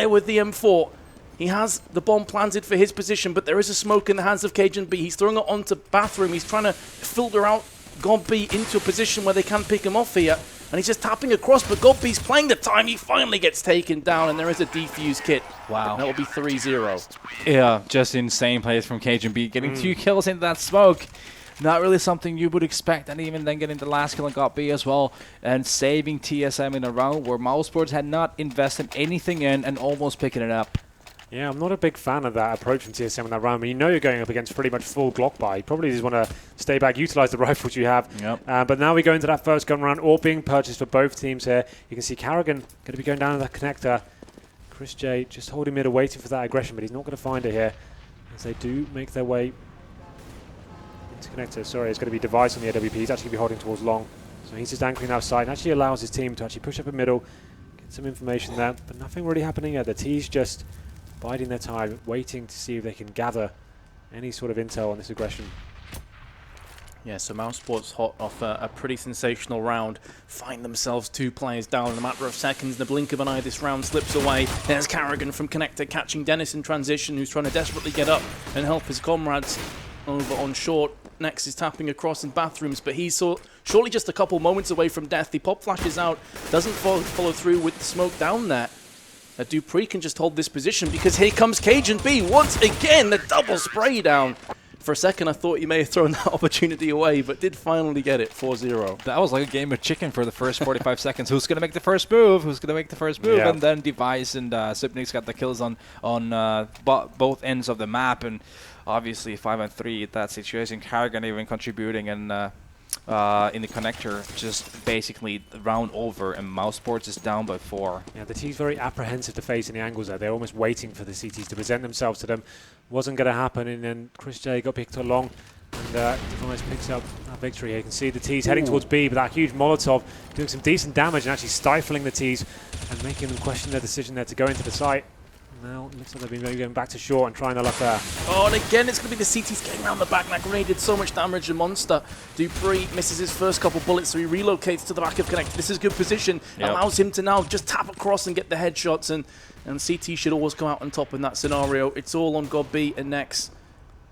with the M4. He has the bomb planted for his position, but there is a smoke in the hands of cajunb. He's throwing it onto bathroom. He's trying to filter out godb into a position where they can pick him off here. And he's just tapping across, but godb's playing the time. He finally gets taken down, and there is a defuse kit. Wow. That will be 3-0. Yeah, just insane plays from cajunb. Getting 2 kills into that smoke. Not really something you would expect, and even then getting the last kill on godb as well, and saving TSM in a round where Mousesports had not invested anything in and almost picking it up. Yeah, I'm not a big fan of that approach from TSM in that round. I mean, you know you're going up against pretty much full Glock buy. You probably just want to stay back, utilize the rifles you have. Yep. But now we go into that first gun round, all being purchased for both teams here. You can see karrigan going to be going down to that connector. chrisJ just holding mid, waiting for that aggression, but he's not going to find it here as they do make their way into connector. Sorry, it's going to be device on the AWP. He's actually going to be holding towards long. So he's just anchoring outside and actually allows his team to actually push up in middle, get some information there, but nothing really happening yet. The T's just biding their time, waiting to see if they can gather any sort of intel on this aggression. Yeah, so Mousesports hot off a pretty sensational round. Find themselves 2 players down in a matter of seconds. In the blink of an eye, this round slips away. There's karrigan from connector catching Denis in transition, who's trying to desperately get up and help his comrades over on short. Next is tapping across in bathrooms, but he's surely just a couple moments away from death. The pop flashes out, doesn't follow through with the smoke down there. dupreeh can just hold this position because here comes cajunb once again, the double spray down. For a second, I thought he may have thrown that opportunity away, but did finally get it, 4-0. That was like a game of chicken for the first 45 seconds. Who's going to make the first move? Who's going to make the first move? Yeah. And then Device and Sipnik's got the kills on both ends of the map. And obviously, 5-3 at that situation. karrigan even contributing and in the connector, just basically round over, and Mousesports is down by 4. Yeah, the T's very apprehensive to face in the angles there. They're almost waiting for the CTs to present themselves to them. Wasn't going to happen, and then chrisJ got picked along, and Denis picks up that victory here. You can see the T's heading towards B, but that huge Molotov doing some decent damage and actually stifling the T's and making them question their decision there to go into the site. Now it looks like they've been going back to short and trying their luck there. Oh, and again, it's going to be the CTs getting around the back. That grenade did so much damage to Monster. dupreeh misses his first couple bullets, so he relocates to the back of connector. This is good position. Yep. Allows him to now just tap across and get the headshots, and CT should always come out on top in that scenario. It's all on godb and Nex,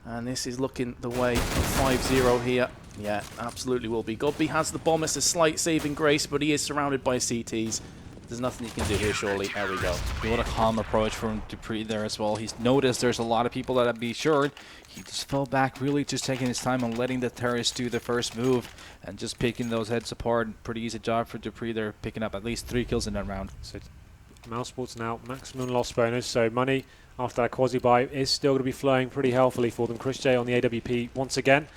and this is looking the way of 5-0 here. Yeah, absolutely will be. godb has the bomb. It's a slight saving grace, but he is surrounded by CTs. There's nothing he can do here, surely. There we go. What a calm approach from dupreeh there as well. He's noticed there's a lot of people that have been sure. He just fell back, really just taking his time and letting the terrorists do the first move and just picking those heads apart. Pretty easy job for dupreeh there, picking up at least 3 kills in that round. So Mousesports now maximum loss bonus, so money after that quasi-buy is still going to be flowing pretty healthily for them. chrisJ on the AWP once again.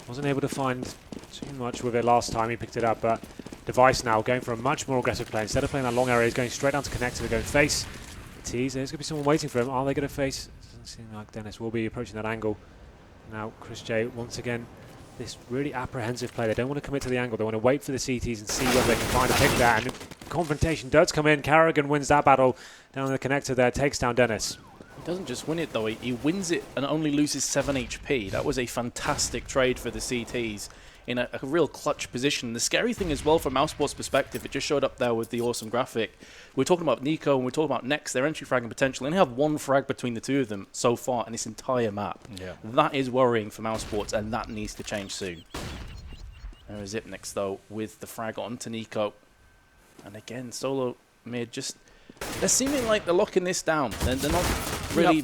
Wasn't able to find too much with it last time he picked it up, but Device now going for a much more aggressive play. Instead of playing that long area, he's going straight down to connector. They're going face the T's. There's going to be someone waiting for him. Are they going to face? Doesn't seem like Denis will be approaching that angle. Now chrisJ once again, this really apprehensive play. They don't want to commit to the angle. They want to wait for the CTs and see whether they can find a pick there. And confrontation does come in. karrigan wins that battle down in the connector there, takes down Denis. He doesn't just win it, though. He wins it and only loses 7 HP. That was a fantastic trade for the CTs in a real clutch position. The scary thing as well from Mousesports' perspective, it just showed up there with the awesome graphic. We're talking about NiKo and we're talking about Nex, their entry fragging potential. They only have 1 frag between the 2 of them so far in this entire map. Yeah. That is worrying for Mousesports, and that needs to change soon. There is Ipnix, though, with the frag onto NiKo. And again, solo mid just... They're seeming like they're locking this down. They're not really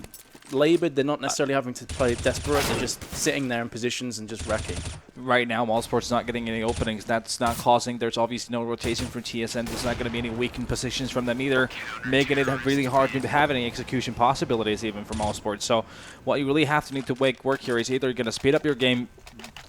laboured. They're not necessarily having to play desperate. They're just sitting there in positions and just wrecking. Right now, Mousesports is not getting any openings. That's not causing... There's obviously no rotation from TSM. There's not going to be any weakened positions from them either, making it really hard to have any execution possibilities even for Mousesports. So what you really have to need to work here is either you're going to speed up your game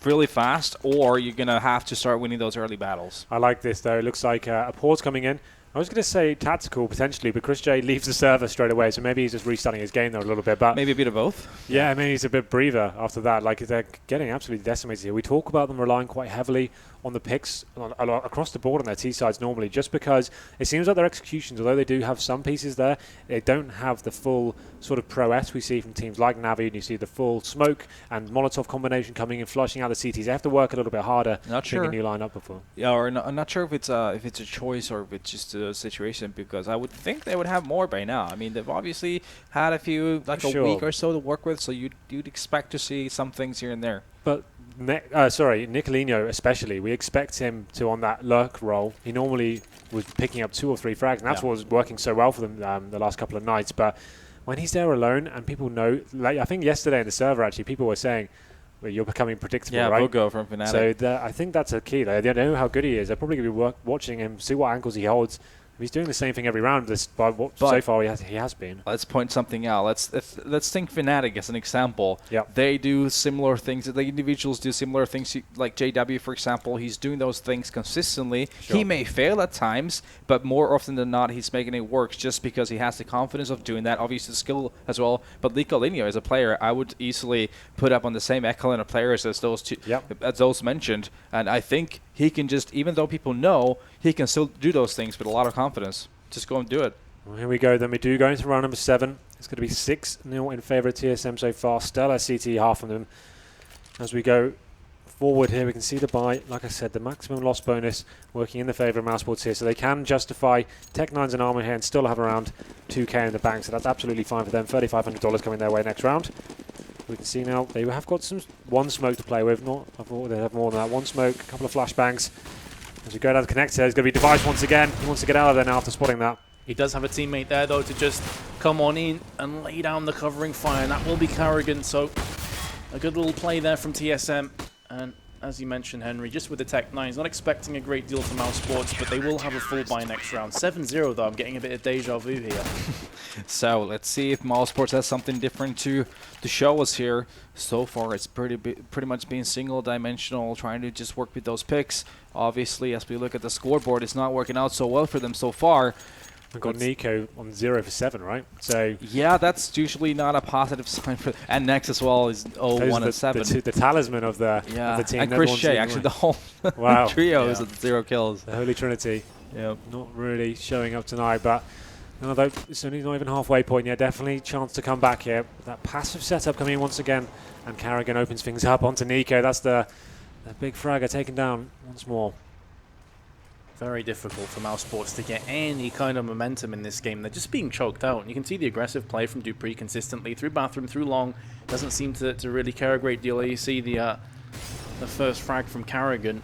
really fast, or you're going to have to start winning those early battles. I like this, though. It looks like a pause coming in. I was going to say tactical, potentially, but chrisJ leaves the server straight away, so maybe he's just restarting his game there a little bit. But maybe a bit of both. Yeah, I mean, he's a bit breather after that. Like, they're getting absolutely decimated here. We talk about them relying quite heavily on the picks a lot across the board on their T sides normally, just because it seems like their executions, although they do have some pieces there, they don't have the full sort of prowess we see from teams like Navi, and you see the full smoke and Molotov combination coming and flushing out the CTs. They have to work a little bit harder to bring a new line up before. Yeah, or I'm not sure if it's a choice or if it's just a situation, because I would think they would have more by now. I mean, they've obviously had a few, like a week or so to work with, so you'd expect to see some things here and there. But Nicolino especially, we expect him to on that lurk role. He normally was picking up 2 or 3 frags, and that's what was working so well for them the last couple of nights. But when he's there alone and people know, like I think yesterday in the server actually, people were saying, well, you're becoming predictable, right? Yeah, Vogo from Fnatic. So I think that's a key. They don't know how good he is. They're probably going to be watching him, see what angles he holds. He's doing the same thing every round. So far he has been. Let's point something out. Let's think Fnatic as an example. Yep. They do similar things. The individuals do similar things. Like JW, for example, he's doing those things consistently. Sure. He may fail at times, but more often than not, he's making it work just because he has the confidence of doing that. Obviously, the skill as well. But Nicolai as a player, I would easily put up on the same echelon of players as those two, as those mentioned. And I think he can just, even though people know, he can still do those things with a lot of confidence. Just go and do it. Well, here we go. Then we do go into round number 7. It's going to be 6-0 in favour of TSM so far. Stellar CT, half of them. As we go forward here, we can see the buy. Like I said, the maximum loss bonus working in the favour of Mousesports here. So they can justify Tech9s and Armour here and still have around 2k in the bank. So that's absolutely fine for them. $3,500 coming their way next round. We can see now they have got one smoke to play with. I thought they'd have more than that. One smoke, a couple of flashbangs. As we go down the connector, there's going to be Device once again. He wants to get out of there now after spotting that. He does have a teammate there, though, to just come on in and lay down the covering fire, and that will be karrigan. So a good little play there from TSM. And as you mentioned, Henry, just with the Tech9, he's not expecting a great deal from Mousesports, but they will have a full buy next round. 7-0, though. I'm getting a bit of deja vu here. So let's see if Mousesports has something different to show us here. So far, it's pretty much being single-dimensional, trying to just work with those picks. Obviously, as we look at the scoreboard, it's not working out so well for them so far. We've got NiKo on 0 for 7, right? So yeah, that's usually not a positive sign for. And next as well is 0-1 and 7. The talisman of the team. And chrisJ, actually the whole trio is at 0 kills. The Holy Trinity. Yep. Not really showing up tonight, but although it's only not even halfway point yet, definitely chance to come back here. That passive setup coming in once again, and karrigan opens things up onto NiKo. That's the big fragger taken down once more. Very difficult for Mousesports to get any kind of momentum in this game. They're just being choked out. And you can see the aggressive play from dupreeh consistently through bathroom, through long. Doesn't seem to really care a great deal. You see the first frag from karrigan.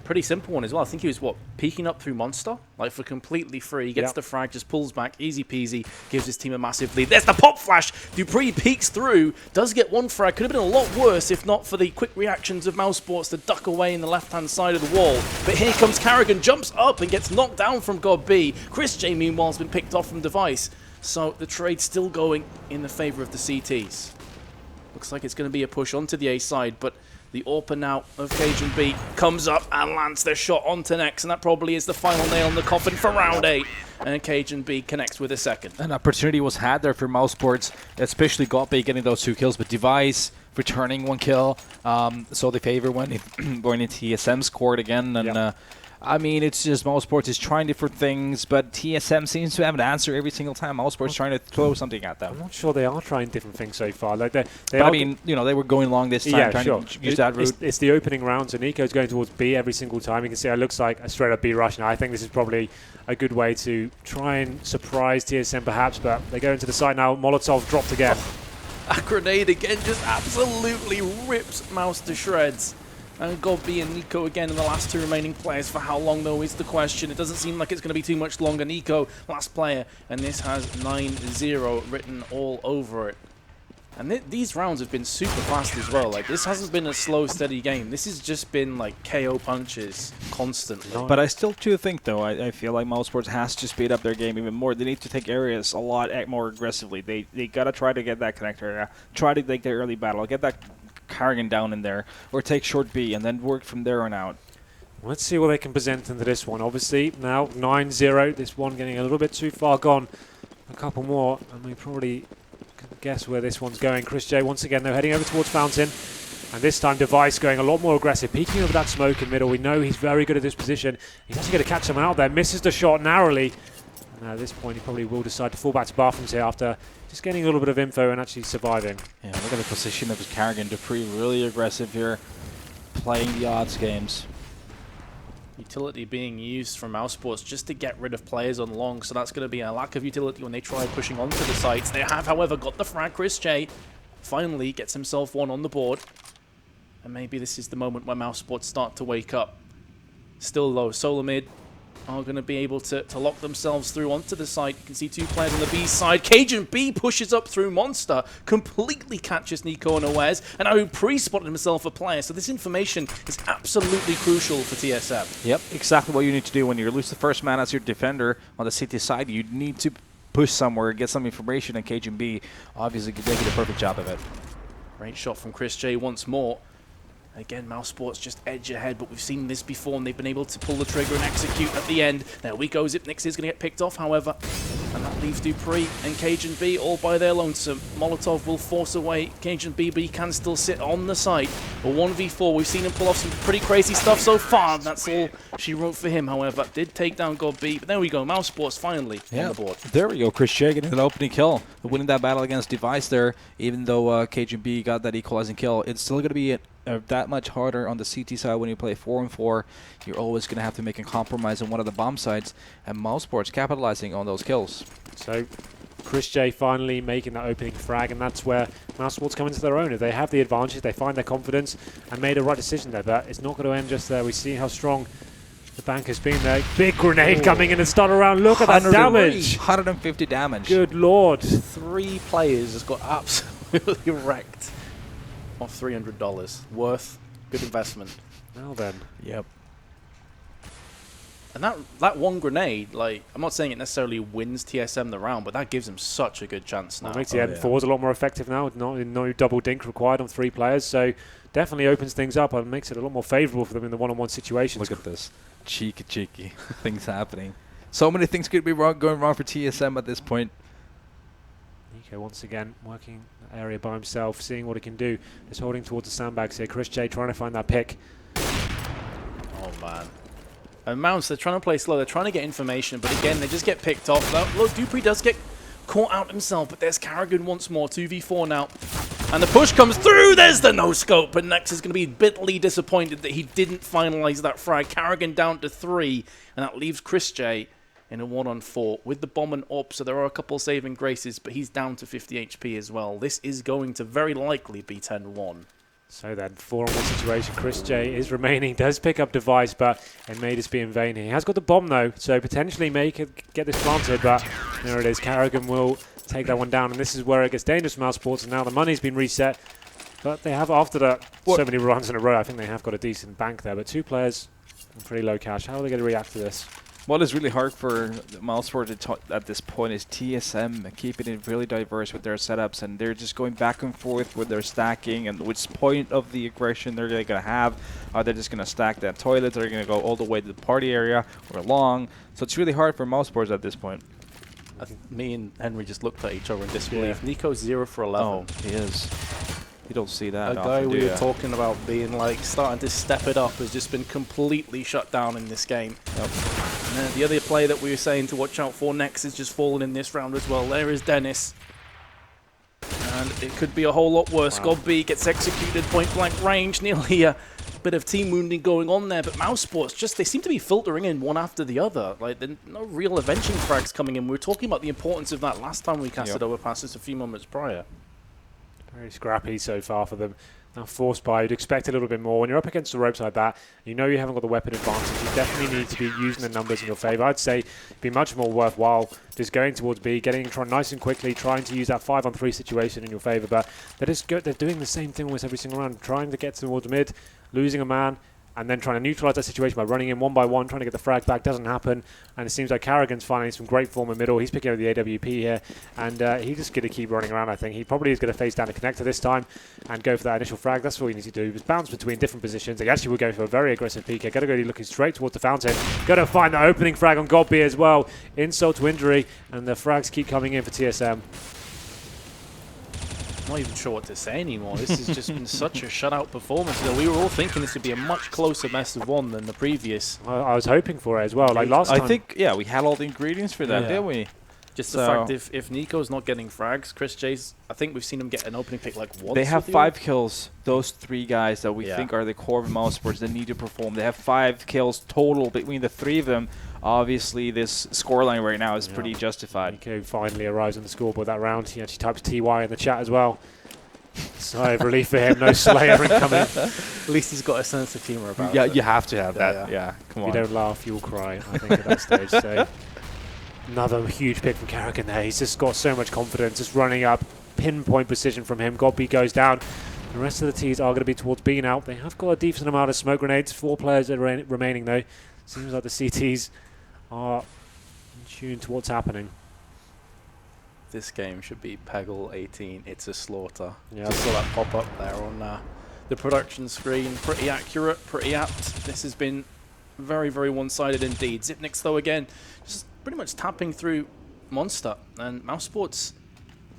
Pretty simple one as well. I think he was, peeking up through Monster? Like, for completely free. He gets the frag, just pulls back, easy peasy, gives his team a massive lead. There's the pop flash! dupreeh peeks through, does get one frag. Could have been a lot worse if not for the quick reactions of Mousesports to duck away in the left-hand side of the wall. But here comes karrigan, jumps up and gets knocked down from God B. chrisJ, meanwhile, has been picked off from Device. So the trade's still going in the favour of the CTs. Looks like it's going to be a push onto the A side, but the AWPer now of cajunb comes up and lands their shot onto Nex, and that probably is the final nail in the coffin for round 8. And cajunb connects with a second. An opportunity was had there for Mousesports, especially Godbay getting those 2 kills, but Device returning 1 kill. So they favor when TSM scored again, and I mean, it's just Mousesports is trying different things, but TSM seems to have an answer every single time. Mousesports trying to throw something at them. I'm not sure they are trying different things so far. Like I mean, they were going long this time, trying to use that route. It's the opening round, so NiKo's going towards B every single time. You can see it looks like a straight-up B rush now. I think this is probably a good way to try and surprise TSM perhaps, but they go into the site now. Molotov dropped again. A grenade again just absolutely rips Mouse to shreds. And godb and NiKo again in the last 2 remaining players. For how long, though, is the question. It doesn't seem like it's going to be too much longer. NiKo, last player, and this has 9-0 written all over it. And these rounds have been super fast as well. Like, this hasn't been a slow, steady game. This has just been, like, KO punches constantly. But I still do think, though, I feel like Mousesports has to speed up their game even more. They need to take areas a lot more aggressively. They got to try to get that connector, try to take their early battle, get that karrigan down in there, or take short B and then work from there on out. Let's see what they can present into this one. Obviously, now 9-0. This one getting a little bit too far gone. A couple more, and we probably can guess where this one's going. chrisJ once again, though, heading over towards Fountain. And this time Device going a lot more aggressive, peeking over that smoke in middle. We know he's very good at this position. He's actually going to catch someone out there, misses the shot narrowly. And at this point he probably will decide to fall back to bathrooms here after just getting a little bit of info and actually surviving. Yeah, look at the position of his karrigan. dupreeh really aggressive here, playing the odds games. Utility being used from Mousesports just to get rid of players on long, so that's going to be a lack of utility when they try pushing onto the sites. They have, however, got the frag. chrisJ finally gets himself one on the board. And maybe this is the moment where Mousesports start to wake up. Still low. Solar mid are going to be able to lock themselves through onto the site. You can see two players on the B side. cajunb pushes up through Monster, completely catches NiKo unawares, and now pre-spotted himself a player. So this information is absolutely crucial for TSM. Yep, exactly what you need to do when you lose the first man as your defender on the CT side. You need to push somewhere, get some information, and cajunb obviously making a perfect job of it. Great shot from chrisJ once more. Again, Mousesports just edge ahead, but we've seen this before, and they've been able to pull the trigger and execute at the end. There we go. Zipnix is going to get picked off, however, and that leaves dupreeh and cajunb all by their lonesome. Molotov will force away cajunb, but he can still sit on the site. A 1v4, we've seen him pull off some pretty crazy stuff so far. That's all she wrote for him, however. Did take down godb, but there we go. Mousesports finally on the board. There we go. chrisJ getting an opening kill. Winning that battle against Device there, even though cajunb got that equalizing kill. It's still going to be that much harder on the CT side when you play 4-on-4. You're always going to have to make a compromise on one of the bomb sides, and Mousesports capitalizing on those kills. So chrisJ finally making that opening frag, and that's where Mousesports come into their own. If they have the advantage, they find their confidence and made a right decision there, but it's not going to end just there. We see how strong the bank has been there. Big grenade coming in and start around. Look at that damage. 150 damage. Good lord. 3 players has got absolutely wrecked. Off $300. Worth. Good investment. Now then. Yep. And that one grenade, like, I'm not saying it necessarily wins TSM the round, but that gives them such a good chance now. Well, makes the M4s a lot more effective now. No double dink required on 3 players, so definitely opens things up and makes it a lot more favourable for them in the one-on-one situations. Look at this. Cheeky things happening. So many things could be going wrong for TSM at this point. NiKo once again working that area by himself, seeing what he can do. Just holding towards the sandbags here. chrisJ trying to find that pick. Oh, man. And Mounts, they're trying to play slow. They're trying to get information, but again, they just get picked off. Look, dupreeh does get caught out himself, but there's karrigan once more. 2v4 now. And the push comes through. There's the no-scope. And Nex is going to be bitterly disappointed that he didn't finalize that frag. karrigan down to 3, and that leaves chrisJ in a 1-on-4 with the bomb and up, so there are a couple saving graces, but he's down to 50 HP as well. This is going to very likely be 10-1. So then, 4-on-1 situation. chrisJ is remaining, does pick up Device, but it may just be in vain here. He has got the bomb though, so potentially may get this planted, but there it is. karrigan will take that one down, and this is where it gets dangerous for Mousesports, and now the money's been reset. But they have, after that, so many runs in a row, I think they have got a decent bank there, but 2 players and pretty low cash. How are they going to react to this? What is really hard for Mousesports at this point is TSM keeping it really diverse with their setups, and they're just going back and forth with their stacking and which point of the aggression they're going to have. Are they just going to stack that toilet? They're going to go all the way to the party area or long. So it's really hard for Mousesports at this point. I think me and Henry just looked at each other in disbelief. NiKo's 0 for 11. Oh, he is. You don't see that. A guy we were talking about being like starting to step it up has just been completely shut down in this game. Yep. And then the other player that we were saying to watch out for next is just fallen in this round as well. There is Denis. And it could be a whole lot worse. Wow. godb gets executed point blank range. Nearly a bit of team wounding going on there. But Mousesports, just they seem to be filtering in one after the other. Like, there's no real avenging frags coming in. We were talking about the importance of that last time we casted overpass just a few moments prior. Very scrappy so far for them. Now forced by, you'd expect a little bit more. When you're up against the ropes like that, you know you haven't got the weapon advantage. You definitely need to be using the numbers in your favour. I'd say it'd be much more worthwhile just going towards B, trying nice and quickly, trying to use that 5-on-3 situation in your favour. But they're doing the same thing almost every single round, trying to get towards mid, losing a man, and then trying to neutralise that situation by running in 1 by 1, trying to get the frag back. Doesn't happen, and it seems like karrigan's finding some great form in middle. He's picking up the AWP here, and he's just going to keep running around, I think. He probably is going to face down the connector this time and go for that initial frag. That's all you need to do. Just bounce between different positions. They actually will go for a very aggressive peek here. Gotta looking straight towards the fountain. Gotta find the opening frag on godb as well. Insult to injury, and the frags keep coming in for TSM. not even sure what to say anymore. This has just been such a shutout performance. You know, we were all thinking this would be a much closer best of one than the previous. I was hoping for it as well. Like last time. I think, yeah, we had all the ingredients for that, didn't we? Just the fact if NiKo's not getting frags, chrisJ's, I think we've seen him get an opening pick like once. They have 5 kills. Those 3 guys that we think are the core of Mousesports that need to perform. They have 5 kills total between the 3 of them. Obviously, this scoreline right now is pretty justified. NiKo finally arrives on the scoreboard that round. He actually types TY in the chat as well. Sigh of relief for him. No Slayer incoming. At least he's got a sense of humour about it. Yeah, you have to have that. Yeah, come on. If you don't laugh, you'll cry, I think, at that stage. So another huge pick from karrigan there. He's just got so much confidence, just running up, pinpoint precision from him. God B goes down. The rest of the T's are going to be towards B now. They have got a decent amount of smoke grenades. 4 players are remaining though. Seems like the CTs are in tune to what's happening. This game should be Peggle 18. It's a slaughter. Yeah. Just saw that pop up there on the production screen. Pretty accurate, pretty apt. This has been very, very one-sided indeed. Zipnik's though again, just pretty much tapping through Monster. And Mousesports,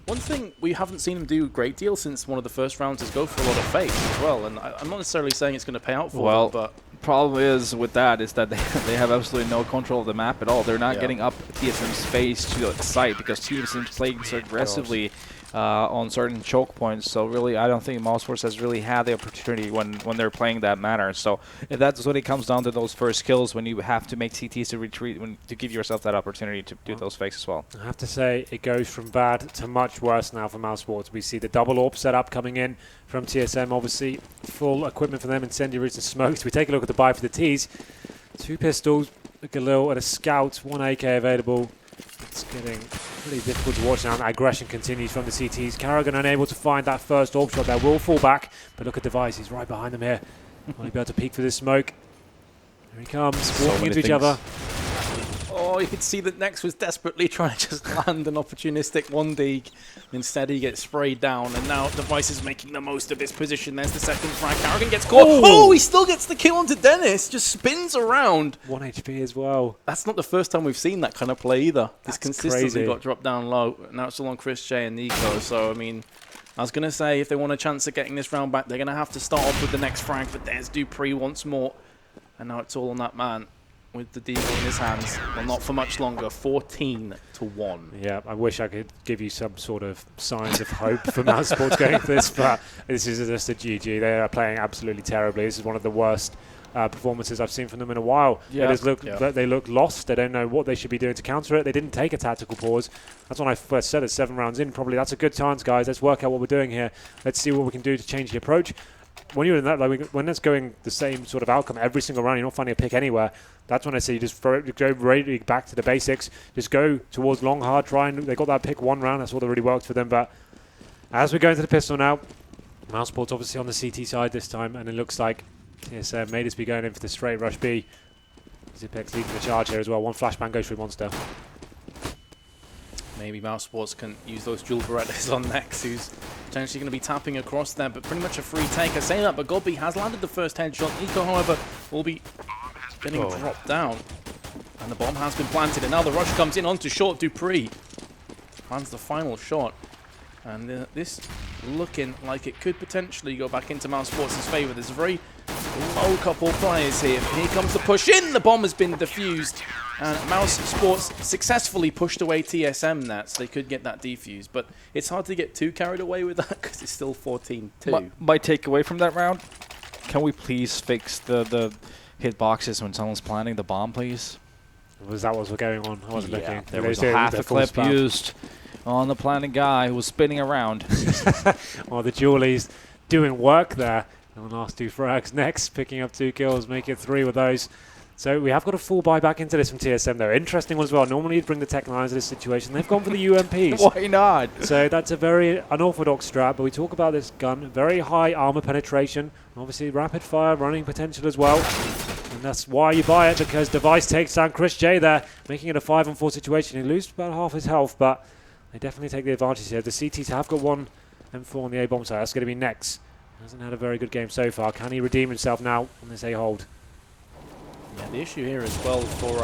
one thing we haven't seen him do a great deal since one of the first rounds is go for a lot of face as well. And I'm not necessarily saying it's going to pay out for them, but problem is with that is that they have absolutely no control of the map at all. They're not getting up TSM's face to the site because TSM's playing so aggressively on certain choke points. So really, I don't think Mousesports has really had the opportunity when they're playing that manner. So if that's when it comes down to those first kills, when you have to make CTs to retreat, to give yourself that opportunity to do those fakes as well. I have to say, it goes from bad to much worse now for Mousesports. We see the double AWP setup coming in from TSM, obviously full equipment for them, incendiaries and smokes. We take a look at the buy for the T's. 2 pistols, a Galil and a Scout, 1 AK available. It's getting pretty difficult to watch now. That aggression continues from the CTs. karrigan unable to find that first AWP shot there. Will fall back, but look at Device. He's right behind them here. Will he be able to peek for this smoke? Here he comes, walking into each other. Oh, you could see that Nex was desperately trying to just land an opportunistic 1D. Instead, he gets sprayed down, and now Device is making the most of his position. There's the second frag. karrigan gets caught. Oh, he still gets the kill onto Denis. Just spins around. 1 HP as well. That's not the first time we've seen that kind of play either. This consistently crazy. got dropped down low. Now it's all on chrisJ and NiKo. So, I mean, I was going to say, if they want a chance of getting this round back, they're going to have to start off with the next frag. But there's dupreeh once more. And now it's all on that man with the deagle in his hands. Well, not for much longer. 14-1. Yeah, I wish I could give you some sort of signs of hope for Mousesports going for this, but this is just a GG. They are playing absolutely terribly. This is one of the worst performances I've seen from them in a while. Yeah. They look lost. They don't know what they should be doing to counter it. They didn't take a tactical pause. That's when I first said it, 7 rounds in. Probably that's a good chance, guys. Let's work out what we're doing here. Let's see what we can do to change the approach. When you're in that, like when it's going the same sort of outcome every single round, you're not finding a pick anywhere. That's when I say you just go really back to the basics. Just go towards long, hard, try and they got that pick 1 round. That's what really worked for them. But as we go into the pistol now, Mousesports obviously on the CT side this time, and it looks like TSM may just be going in for the straight rush B. Zipex leading the charge here as well. 1 flashbang goes through Monster. Maybe Mousesports can use those dual Berettas on Nex, who's potentially going to be tapping across there, but pretty much a free take. I say that, but god B has landed the first headshot. NiKo, however, will be getting dropped down. And the bomb has been planted, and now the rush comes in onto short. dupreeh plans the final shot. And this looking like it could potentially go back into Mousesports' favour. There's a very low couple of players here. Here comes the push in. The bomb has been defused. And Mousesports successfully pushed away TSM that, so they could get that defused. But it's hard to get too carried away with that because it's still 14-2. My takeaway from that round, can we please fix the hitboxes when someone's planting the bomb, please? Was that what was going on? I wasn't looking. There was a half a clip used on the planting guy who was spinning around. Well, the Julies doing work there. And the last 2 frags. Next, picking up 2 kills, making 3 with those. So we have got a full buy back into this from TSM though. Interesting one as well. Normally you'd bring the tech lines to this situation. They've gone for the UMPs. Why not? So that's a very unorthodox strat, but we talk about this gun. Very high armor penetration. Obviously rapid fire running potential as well. And that's why you buy it, because Device takes down chrisJ there, making it a 5-on-4 situation. He loses about half his health, but they definitely take the advantage here. The CTs have got 1 M4 on the A-bomb side. That's going to be Nex. Hasn't had a very good game so far. Can he redeem himself now on this A-hold? Yeah, the issue here as well for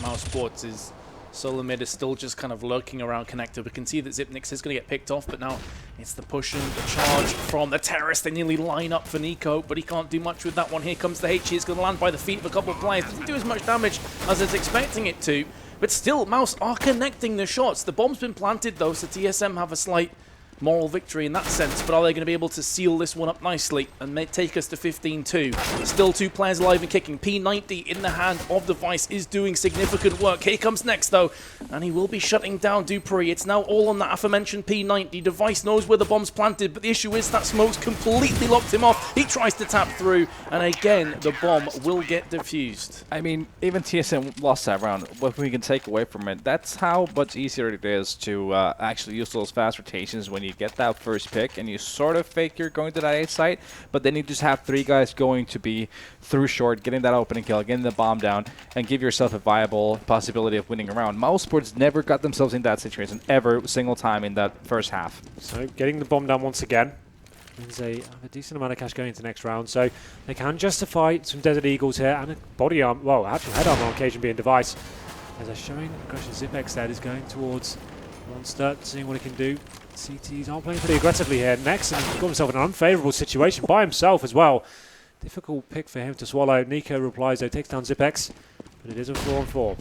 Mousesports is Solo mid is still just kind of lurking around connector. We can see that Xyp9x is going to get picked off, but now it's the push and the charge from the terrace. They nearly line up for NiKo, but he can't do much with that one. Here comes the HE. It's going to land by the feet of a couple of players. Doesn't do as much damage as it's expecting it to, but still, Mouse are connecting the shots. The bomb's been planted, though, so TSM have a slight moral victory in that sense, but are they going to be able to seal this one up nicely and take us to 15-2? Still 2 players alive and kicking. P90 in the hand of the Vice is doing significant work. Here comes next, though, and he will be shutting down dupreeh. It's now all on that aforementioned P90. The Vice knows where the bomb's planted, but the issue is that smoke's completely locked him off. He tries to tap through, and again, the bomb will get defused. I mean, even TSM lost that round. What we can take away from it, that's how much easier it is to actually use those fast rotations when you get that first pick and you sort of fake you're going to that A site, but then you just have 3 guys going to be through short, getting that opening kill, getting the bomb down, and give yourself a viable possibility of winning a round. Mousesports never got themselves in that situation ever single time in that first half. So getting the bomb down once again means they have a decent amount of cash going into the next round, so they can justify some Desert Eagles here and a body arm, well, actual head armor on occasion being device. As they're showing aggression, Xyp9x there is going towards Monster, seeing what he can do. CTs are playing pretty aggressively here. Next, and got himself in an unfavourable situation by himself as well. Difficult pick for him to swallow. NiKo replies, though, takes down Xyp9x, but it is a 4-on-4.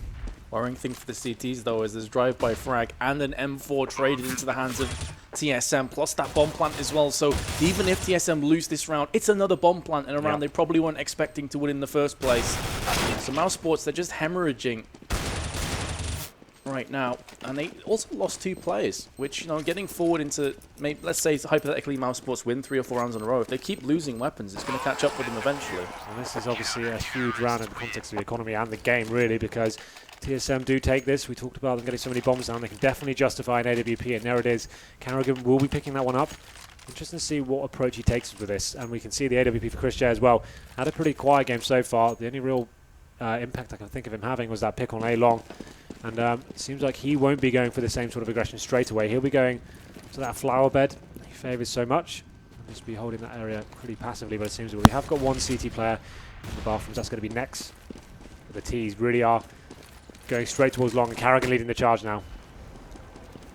Worrying thing for the CTs, though, is there's drive-by frag and an M4 traded into the hands of TSM, plus that bomb plant as well. So even if TSM lose this round, it's another bomb plant in a round they probably weren't expecting to win in the first place. So Mousesports, they're just hemorrhaging right now, and they also lost 2 players, which, you know, getting forward into, maybe, let's say hypothetically Mousesports win 3 or 4 rounds in a row, if they keep losing weapons, it's going to catch up with them eventually. And this is obviously a huge round in the context of the economy and the game, really, because TSM do take this. We talked about them getting so many bombs down, they can definitely justify an AWP, and there it is. karrigan will be picking that one up. Interesting to see what approach he takes with this, and we can see the AWP for chrisJ as well. Had a pretty quiet game so far. The only real impact I can think of him having was that pick on A long. And it seems like he won't be going for the same sort of aggression straight away. He'll be going to that flower bed he favours so much. He'll just be holding that area pretty passively, but it seems that we have got 1 CT player in the bathrooms. That's going to be next. The T's really are going straight towards long, and karrigan leading the charge now.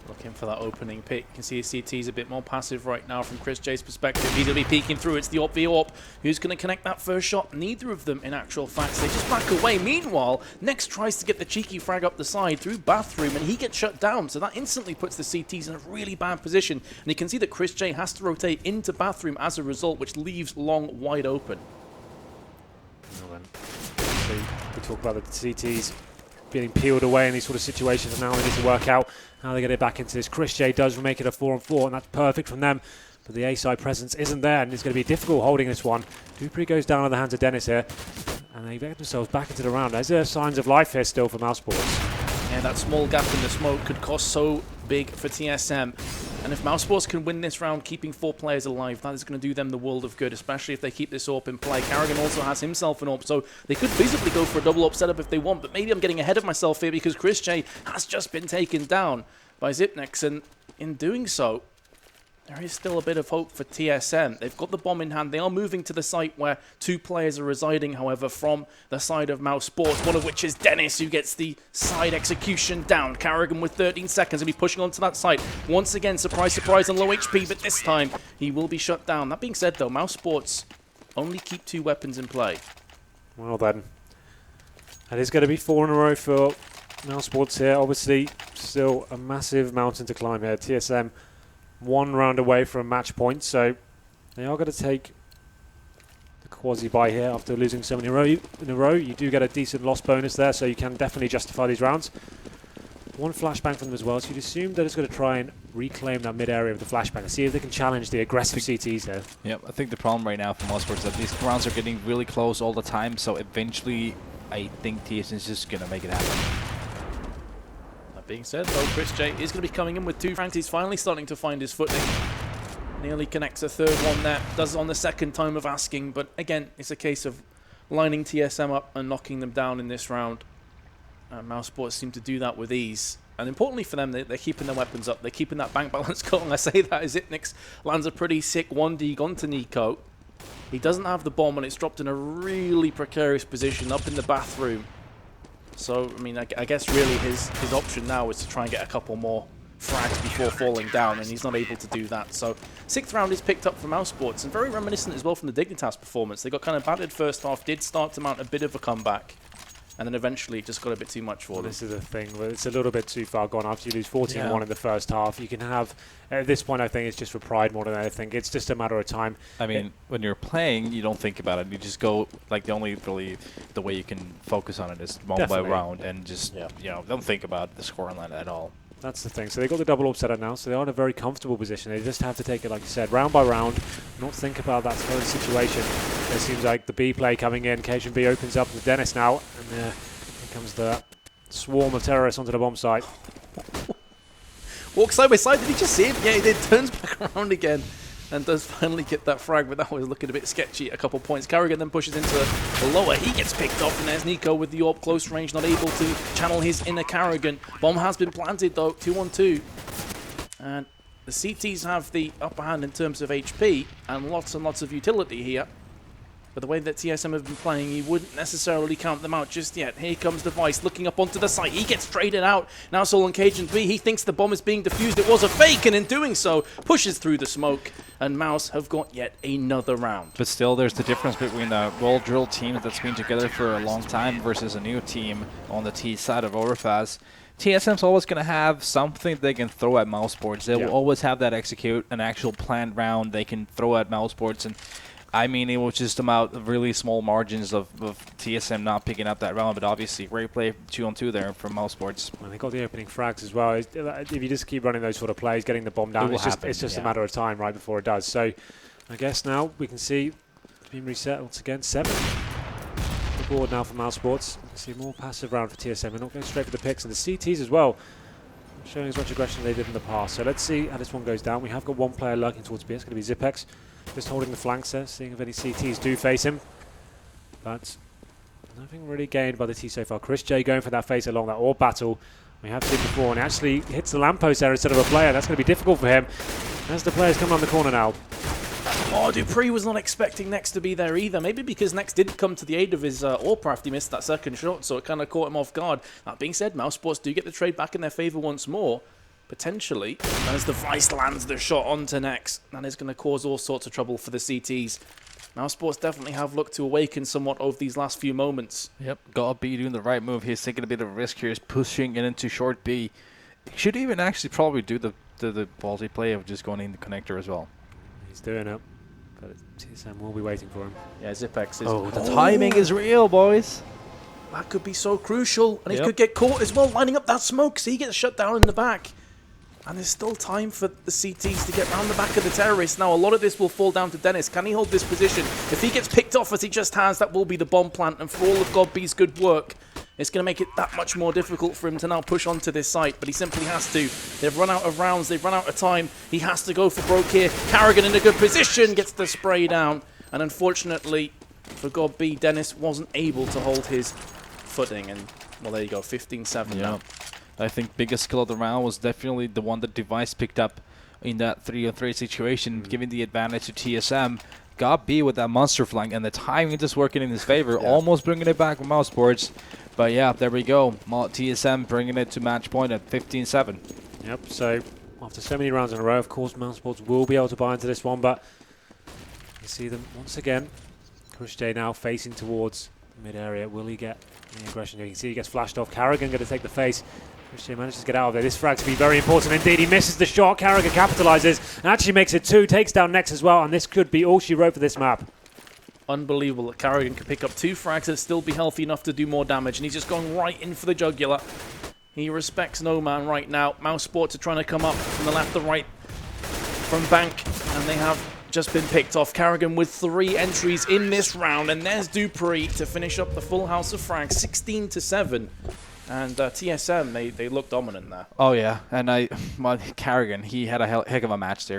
Looking for that opening pick. You can see his CT's a bit more passive right now from chrisJ's perspective. He's going to be peeking through. It's the AWP v AWP who's going to connect that first shot. Neither of them, in actual fact, they just back away. Meanwhile, Next tries to get the cheeky frag up the side through bathroom, and he gets shut down. So that instantly puts the CTs in a really bad position. And you can see that chrisJ has to rotate into bathroom as a result, which leaves long wide open. Well, so we talk about the CTs being peeled away in these sort of situations, and now they need to work out how they get it back into this. chrisJ does make it a 4-on-4, and that's perfect from them. But the A-side presence isn't there, and it's going to be difficult holding this one. dupreeh goes down in the hands of Denis here, and they get themselves back into the round. There's signs of life here still for Mousesports. Yeah, that small gap in the smoke could cost so big for TSM. And if Mousesports can win this round, keeping 4 players alive, that is going to do them the world of good, especially if they keep this AWP in play. karrigan also has himself an AWP, so they could feasibly go for a double AWP setup if they want, but maybe I'm getting ahead of myself here because chrisJ has just been taken down by Xyp9x, and in doing so, there is still a bit of hope for TSM. They've got the bomb in hand. They are moving to the site where 2 players are residing, however, from the side of Mousesports, one of which is Denis, who gets the side execution down. karrigan with 13 seconds will be pushing onto that site. Once again, surprise, surprise, on low HP, but this time he will be shut down. That being said, though, Mousesports only keep 2 weapons in play. Well then, that is going to be 4 in a row for Mousesports here. Obviously, still a massive mountain to climb here. TSM 1 round away from match point, so they are going to take the quasi-buy here after losing so many in a row. You do get a decent loss bonus there, so you can definitely justify these rounds. 1 flashbang from them as well, so you'd assume that it's going to try and reclaim that mid-area of the flashbang and see if they can challenge the aggressive CTs here. Yep, I think the problem right now for Mousesports is that these rounds are getting really close all the time, so eventually I think TSM is just going to make it happen. Being said, though, chrisJ is going to be coming in with 2 frags. He's finally starting to find his footing. Nearly connects a 3rd one there. Does on the 2nd time of asking, but again, it's a case of lining TSM up and knocking them down in this round. Mousesports seem to do that with ease. And importantly for them, they're keeping their weapons up. They're keeping that bank balance going. I say that as Xyp9x lands a pretty sick 1D onto NiKo. He doesn't have the bomb, and it's dropped in a really precarious position up in the bathroom. So, I mean, I guess really his option now is to try and get a couple more frags before falling down, and he's not able to do that. So, 6th round is picked up from Mousesports, and very reminiscent as well from the Dignitas performance. They got kind of battered first half, did start to mount a bit of a comeback, and then eventually it just got a bit too much for them. This is the thing, it's a little bit too far gone after you lose 14-1 in the first half. You can have, at this point I think it's just for pride more than anything. It's just a matter of time. I mean, when you're playing, you don't think about it. You just go, like, the only really, the way you can focus on it is round by round, and just, you know, don't think about the scoreline at all. That's the thing. So they got the double orb set up now, so they are in a very comfortable position. They just have to take it, like you said, round by round, not think about that current situation. It seems like the B play coming in. cajunb opens up to Denis now, and here comes the swarm of terrorists onto the bomb site. Walks side by side. Did he just see him? Yeah, he did. Turns back around again and does finally get that frag, but that was looking a bit sketchy at a couple points. karrigan then pushes into the lower. He gets picked off, and there's NiKo with the orb close range, not able to channel his inner karrigan. Bomb has been planted, though, 2-on-2. And the CTs have the upper hand in terms of HP and lots of utility here. But the way that TSM have been playing, you wouldn't necessarily count them out just yet. Here comes Device looking up onto the site. He gets traded out. Now Soul on cajunb. He thinks the bomb is being defused. It was a fake, and in doing so, pushes through the smoke. And Mouse have got yet another round. But still, there's the difference between a well-drilled team that's been together for a long time versus a new team on the T side of overpass. TSM's always going to have something they can throw at Mousesports. They will always have that execute, an actual planned round they can throw at Mousesports. And I mean, it was just about really small margins of TSM not picking up that round, but obviously great play 2-on-2 there from Mousesports. And they got the opening frags as well. If you just keep running those sort of plays, getting the bomb down, it's just a matter of time right before it does. So I guess now we can see it's been reset once again. 7 the board now for Mousesports. You can see more passive round for TSM. They're not going straight for the picks, and the CTs as well, showing as much aggression as they did in the past. So let's see how this one goes down. We have got one player lurking towards B. It's going to be xyp, just holding the flanks there, seeing if any CTs do face him. But nothing really gained by the T so far. chrisJ going for that face along that orb battle. We have seen before, and he actually hits the lamppost there instead of a player. That's going to be difficult for him as the players come around the corner now. Oh, dupreeh was not expecting Next to be there either. Maybe because Next didn't come to the aid of his Warcraft. He missed that second shot, so it kind of caught him off guard. That being said, Mousesports do get the trade back in their favor once more. Potentially, and as Device lands the shot onto Next, that is going to cause all sorts of trouble for the CTs. Mousesports definitely have looked to awaken somewhat over these last few moments. Yep, gotta be doing the right move. He's taking a bit of a risk here. He's pushing it into short B. Should even actually probably do the ballsy play of just going in the connector as well. He's doing it, but TSM will be waiting for him. Yeah, xyp is... Oh, the timing is real, boys. That could be so crucial, and he could get caught as well, lining up that smoke, so he gets shut down in the back. And there's still time for the CTs to get round the back of the terrorists. Now, a lot of this will fall down to Denis. Can he hold this position? If he gets picked off as he just has, that will be the bomb plant. And for all of godb's good work, it's going to make it that much more difficult for him to now push onto this site. But he simply has to. They've run out of rounds. They've run out of time. He has to go for broke here. karrigan in a good position. Gets the spray down. And unfortunately, for godb, Denis wasn't able to hold his footing. And, well, there you go. 15-7 now. I think biggest skill of the round was definitely the one that Device picked up in that 3-on-3 situation, giving the advantage to TSM. Got B with that monster flank, and the timing just working in his favor, almost bringing it back with Mousesports. But yeah, there we go. TSM bringing it to match point at 15-7. Yep, so after so many rounds in a row, of course, Mousesports will be able to buy into this one, but you see them once again. chrisJ now facing towards the mid-area. Will he get the aggression? You can see he gets flashed off. karrigan going to take the face. chrisJ manages to get out of there. This frag's going to be very important indeed. He misses the shot. karrigan capitalizes and actually makes it 2. Takes down Next as well. And this could be all she wrote for this map. Unbelievable that karrigan could pick up 2 frags and still be healthy enough to do more damage. And he's just going right in for the jugular. He respects no man right now. Mousesports are trying to come up from the left to right from bank. And they have just been picked off. karrigan with 3 entries in this round. And there's dupreeh to finish up the full house of frags. 16-7. And TSM, they look dominant there. Oh, yeah. And karrigan, he had a heck of a match there.